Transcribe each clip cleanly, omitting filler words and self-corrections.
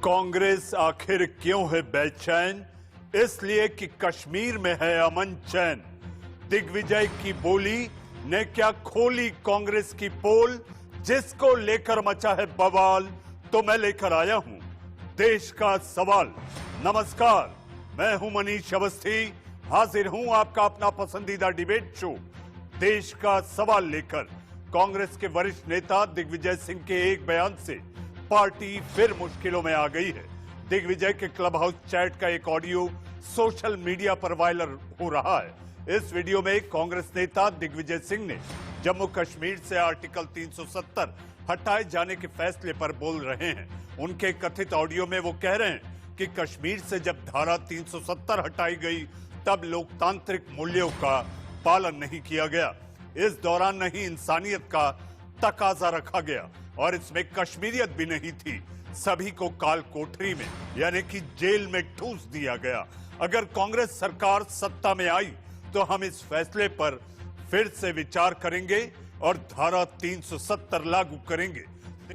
कांग्रेस आखिर क्यों है बेचैन? इसलिए कि कश्मीर में है अमन चैन। दिग्विजय की बोली ने क्या खोली कांग्रेस की पोल, जिसको लेकर मचा है बवाल। तो मैं लेकर आया हूं देश का सवाल। नमस्कार, मैं हूं मनीष अवस्थी, हाजिर हूं आपका अपना पसंदीदा डिबेट शो देश का सवाल लेकर। कांग्रेस के वरिष्ठ नेता दिग्विजय सिंह के एक बयान से पार्टी फिर मुश्किलों में आ गई है। दिग्विजय के क्लब हाउस चैट का एक ऑडियो सोशल मीडिया पर वायरल हो रहा है। इस वीडियो में कांग्रेस नेता दिग्विजय सिंह ने जम्मू कश्मीर से आर्टिकल 370 हटाए जाने के फैसले पर बोल रहे हैं। उनके कथित ऑडियो में वो कह रहे हैं कि कश्मीर से जब धारा 370 हटाई गई तब लोकतांत्रिक मूल्यों का पालन नहीं किया गया। इस दौरान नहीं इंसानियत का तकाजा रखा गया और इसमें कश्मीरियत भी नहीं थी। सभी को काल कोठरी में यानी कि जेल में ठूस दिया गया। अगर कांग्रेस सरकार सत्ता में आई तो हम इस फैसले पर फिर से विचार करेंगे और धारा 370 लागू करेंगे।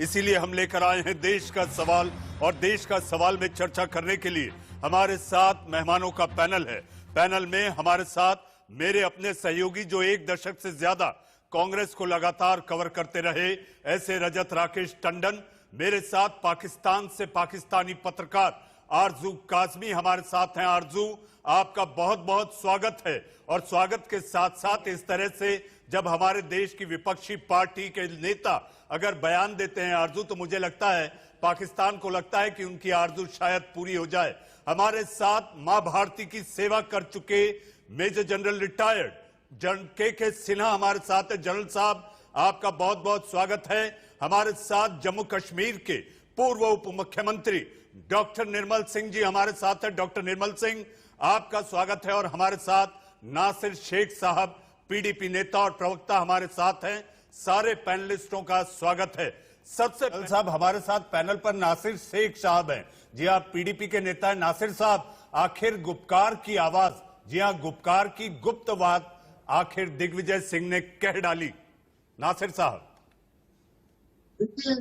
इसीलिए हम लेकर आए हैं देश का सवाल, और देश का सवाल में चर्चा करने के लिए हमारे साथ मेहमानों का पैनल है। पैनल में हमारे साथ मेरे अपने सहयोगी जो एक दशक से ज्यादा कांग्रेस को लगातार कवर करते रहे, ऐसे रजत राकेश टंडन। मेरे साथ पाकिस्तान से पाकिस्तानी पत्रकार आरजू काजमी हमारे साथ हैं। आरजू, आपका बहुत बहुत स्वागत है। और स्वागत के साथ साथ इस तरह से जब हमारे देश की विपक्षी पार्टी के नेता अगर बयान देते हैं आरजू, तो मुझे लगता है पाकिस्तान को लगता है कि उनकी आरजू शायद पूरी हो जाए। हमारे साथ मां भारती की सेवा कर चुके मेजर जनरल रिटायर्ड के सिन्हा हमारे साथ है। जनरल साहब, आपका बहुत बहुत स्वागत है। हमारे साथ जम्मू कश्मीर के पूर्व उप मुख्यमंत्री डॉक्टर निर्मल सिंह जी हमारे साथ है। डॉक्टर निर्मल सिंह, आपका स्वागत है। और हमारे साथ नासिर शेख साहब, पीडीपी नेता और प्रवक्ता हमारे साथ हैं। सारे पैनलिस्टों का स्वागत है। सबसे पहले साहब हमारे साथ पैनल पर नासिर शेख साहब हैं। जी, आप पीडीपी के नेता हैं। नासिर साहब, आखिर गुपकार की आवाज, जी हाँ, गुपकार की गुप्त बात आखिर दिग्विजय सिंह ने कह डाली। नासिर साहब, देखिए,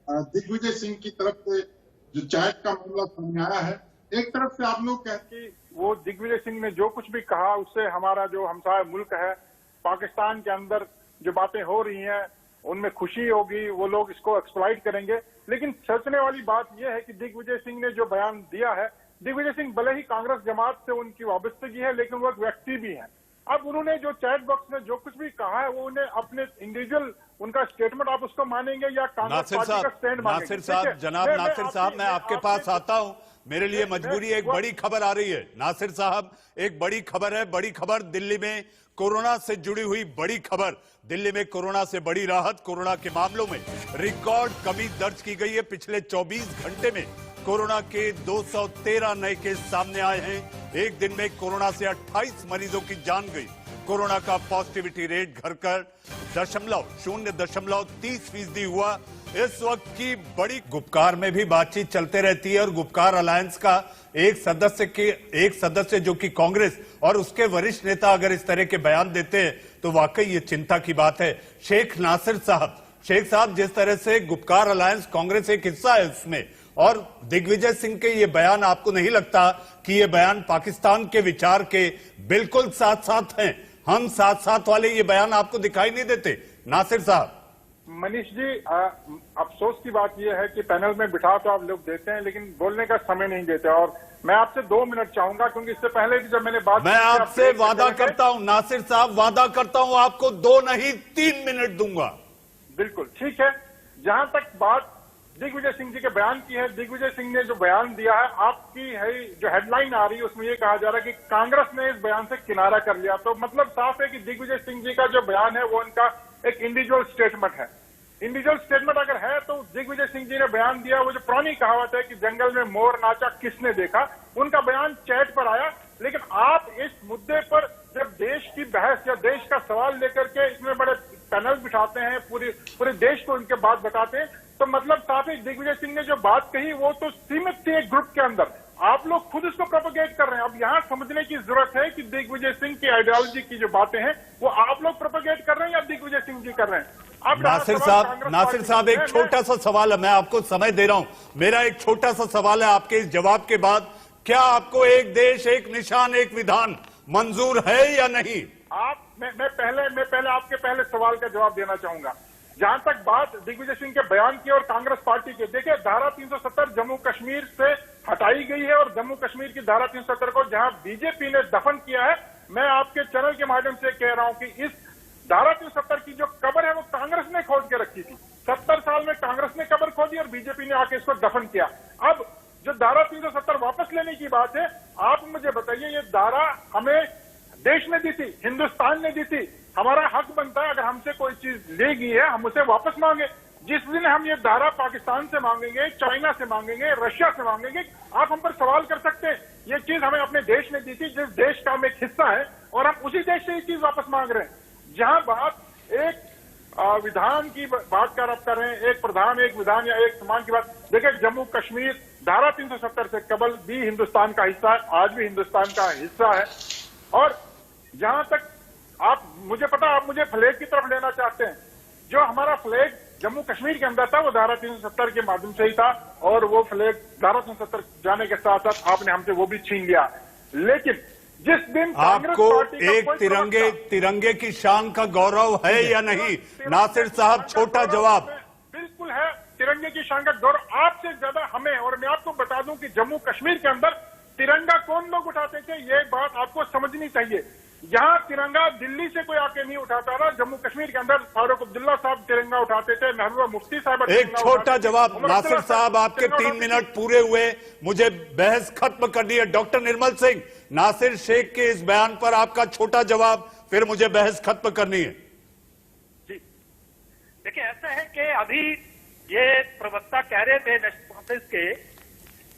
दिग्विजय सिंह की तरफ से जो चैट का मामला सामने आया है, एक तरफ से आप लोग कहते हैं वो दिग्विजय सिंह ने जो कुछ भी कहा उससे हमारा जो हमसाया मुल्क है पाकिस्तान के अंदर जो बातें हो रही हैं उनमें खुशी होगी, वो लोग इसको एक्सप्लॉइट करेंगे। लेकिन सोचने वाली बात यह है कि दिग्विजय सिंह ने जो बयान दिया है, दिग्विजय सिंह भले ही कांग्रेस जमात से उनकी वाबस्तगी है लेकिन वो एक व्यक्ति भी है। अब उन्होंने जो चैट बॉक्स में जो कुछ भी कहा है वो उन्हें अपने इंडिविजुअल उनका स्टेटमेंट, आप उसको मानेंगे या कांग्रेस पार्टी का स्टैंड मानेंगे? नासिर साहब, जनाब नासिर साहब, मैं आपके पास आता हूं। मेरे लिए मजबूरी एक बड़ी खबर आ रही है। नासिर साहब, एक बड़ी खबर है। बड़ी खबर दिल्ली में कोरोना से जुड़ी हुई बड़ी खबर। दिल्ली में कोरोना से बड़ी राहत। कोरोना के मामलों में रिकॉर्ड कमी दर्ज की गई है। पिछले 24 घंटे में कोरोना के 213 नए केस सामने आए हैं। एक दिन में कोरोना से 28 मरीजों की जान गई। कोरोना का पॉजिटिविटी रेट घटकर 0.30% हुआ। इस वक्त की बड़ी गुपकार में भी बातचीत चलते रहती है और गुपकार अलायंस का एक सदस्य जो कि कांग्रेस और उसके वरिष्ठ नेता अगर इस तरह के बयान देते हैं तो वाकई ये चिंता की बात है। शेख साहब, जिस तरह से गुपकार अलायंस कांग्रेस एक हिस्सा है उसमें, और दिग्विजय सिंह के ये बयान, आपको नहीं लगता कि ये बयान पाकिस्तान के विचार के बिल्कुल साथ साथ हैं? हम साथ साथ वाले ये बयान आपको दिखाई नहीं देते? नासिर साहब। मनीष जी, अफसोस की बात यह है कि पैनल में बिठा तो आप लोग देते हैं लेकिन बोलने का समय नहीं देते। और मैं आपसे 2 मिनट चाहूंगा क्योंकि इससे पहले भी जब मैंने बात, मैं आपसे वादा करता हूं नासिर साहब, वादा करता हूं आपको 2 नहीं 3 मिनट दूंगा। बिल्कुल ठीक है। जहां तक बात दिग्विजय सिंह जी के बयान की है, दिग्विजय सिंह ने जो बयान दिया है, आपकी है जो हेडलाइन आ रही है उसमें ये कहा जा रहा है कि कांग्रेस ने इस बयान से किनारा कर लिया। तो मतलब साफ है कि दिग्विजय सिंह जी का जो बयान है वो उनका एक इंडिविजुअल स्टेटमेंट है। इंडिविजुअल स्टेटमेंट अगर है तो दिग्विजय सिंह जी ने बयान दिया, वो जो पुरानी कहावत है कि जंगल में मोर नाचा किसने देखा, उनका बयान चैट पर आया। लेकिन आप इस मुद्दे पर जब देश की बहस या देश का सवाल लेकर के इसमें बड़े पैनल बिठाते हैं, पूरे देश को उनके बात बताते हैं, तो मतलब साफ है दिग्विजय सिंह ने जो बात कही वो तो सीमित थी एक ग्रुप के अंदर। आप लोग खुद इसको प्रोपोगेट कर रहे हैं। अब यहाँ समझने की जरूरत है कि दिग्विजय सिंह की आइडियोलॉजी की जो बातें हैं वो आप लोग प्रोपोगेट कर रहे हैं या दिग्विजय सिंह जी कर रहे हैं? अब नासिर साहब एक छोटा सा सवाल है, मैं आपको समय दे रहा हूं। मेरा एक छोटा सा सवाल है आपके इस जवाब के बाद, क्या आपको एक देश एक निशान एक विधान मंजूर है या नहीं? मैं पहले आपके पहले सवाल का जवाब देना चाहूंगा। जहां तक बात दिग्विजय सिंह के बयान की और कांग्रेस पार्टी के, देखिए धारा 370 जम्मू कश्मीर से हटाई गई है और जम्मू कश्मीर की धारा 370 को जहां बीजेपी ने दफन किया है, मैं आपके चैनल के माध्यम से कह रहा हूं कि इस धारा 370 की जो कब्र है वो कांग्रेस ने खोद के रखी थी। 70 साल में कांग्रेस ने कब्र खोदी और बीजेपी ने आके इसको दफन किया। अब जो धारा 370 वापस लेने की बात है, आप मुझे बताइए, ये धारा हमें देश ने दी थी, हिंदुस्तान ने दी थी। हमारा हक बनता है अगर हमसे कोई चीज ले गई है हम उसे वापस मांगे। जिस दिन हम ये धारा पाकिस्तान से मांगेंगे, चाइना से मांगेंगे, रशिया से मांगेंगे, आप हम पर सवाल कर सकते हैं। ये चीज हमें अपने देश ने दी थी, जिस देश का हम एक हिस्सा है, और हम उसी देश से ये चीज वापस मांग रहे हैं। जहां बात एक विधान की बात कर रहे हैं, एक प्रधान एक विधान या एक समान की बात, देखिए जम्मू कश्मीर धारा 370 से कबल भी हिंदुस्तान का हिस्सा है, आज भी हिंदुस्तान का हिस्सा है। और जहां तक मुझे पता आप मुझे फ्लैग की तरफ लेना चाहते हैं, जो हमारा फ्लैग जम्मू कश्मीर के अंदर था वो धारा 370 के माध्यम से ही था, और वो फ्लैग धारा 370 जाने के साथ साथ आपने हमसे वो भी छीन लिया। लेकिन जिस दिन आपको एक तिरंगे की शान का गौरव है या नहीं? नासिर साहब छोटा जवाब। बिल्कुल है, तिरंगे की शान का गौरव आपसे ज्यादा हमें। और मैं आपको बता दूं कि जम्मू कश्मीर के अंदर तिरंगा कौन लोग उठाते थे, ये बात आपको समझनी चाहिए। यहाँ तिरंगा दिल्ली से कोई आके नहीं उठाता था, जम्मू कश्मीर के अंदर फारूक अब्दुल्ला साहब तिरंगा उठाते थे, महबूबा मुफ्ती साहब। एक छोटा जवाब नासिर साहब, आपके 3 मिनट पूरे हुए, मुझे बहस खत्म करनी है। डॉक्टर निर्मल सिंह, नासिर शेख के इस बयान पर आपका छोटा जवाब, फिर मुझे बहस खत्म करनी है। जी देखिए, ऐसा है कि अभी ये प्रवक्ता कह रहे थे नेशनल कॉन्फ्रेंस के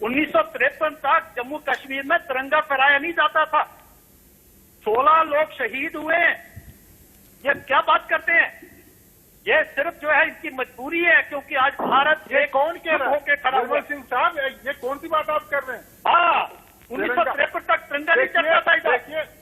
1953 तक जम्मू कश्मीर में तिरंगा फहराया नहीं जाता था, 16 लोग शहीद हुए हैं। ये क्या बात करते हैं? ये सिर्फ जो है इनकी मजबूरी है, क्योंकि आज भारत ये कौन कह रहा होके खड़ा हुआ। निर्मल सिंह साहब, ये कौन सी बात आप कर रहे हैं? हाँ, 1953 तक तिरंगा नहीं चलता था इधर।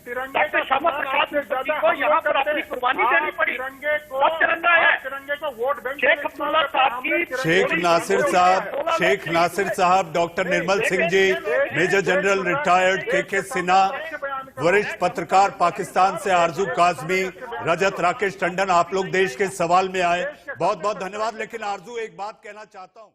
तिरंगे डॉक्टर श्यामा प्रसाद मुखर्जी को यहाँ पर अपनी कुर्बानी देनी पड़ी। अब तिरंगा है। तिरंगे को वोट बैंक शेख अब्दुल्ला साहब की, शेख नासिर साहब, doctor Nirmal Singh ji, major general retired के सिन्हा, वरिष्ठ पत्रकार पाकिस्तान से आरजू काजमी, रजत राकेश टंडन, आप लोग देश के सवाल में आए, बहुत बहुत धन्यवाद। लेकिन आरजू, एक बात कहना चाहता हूं।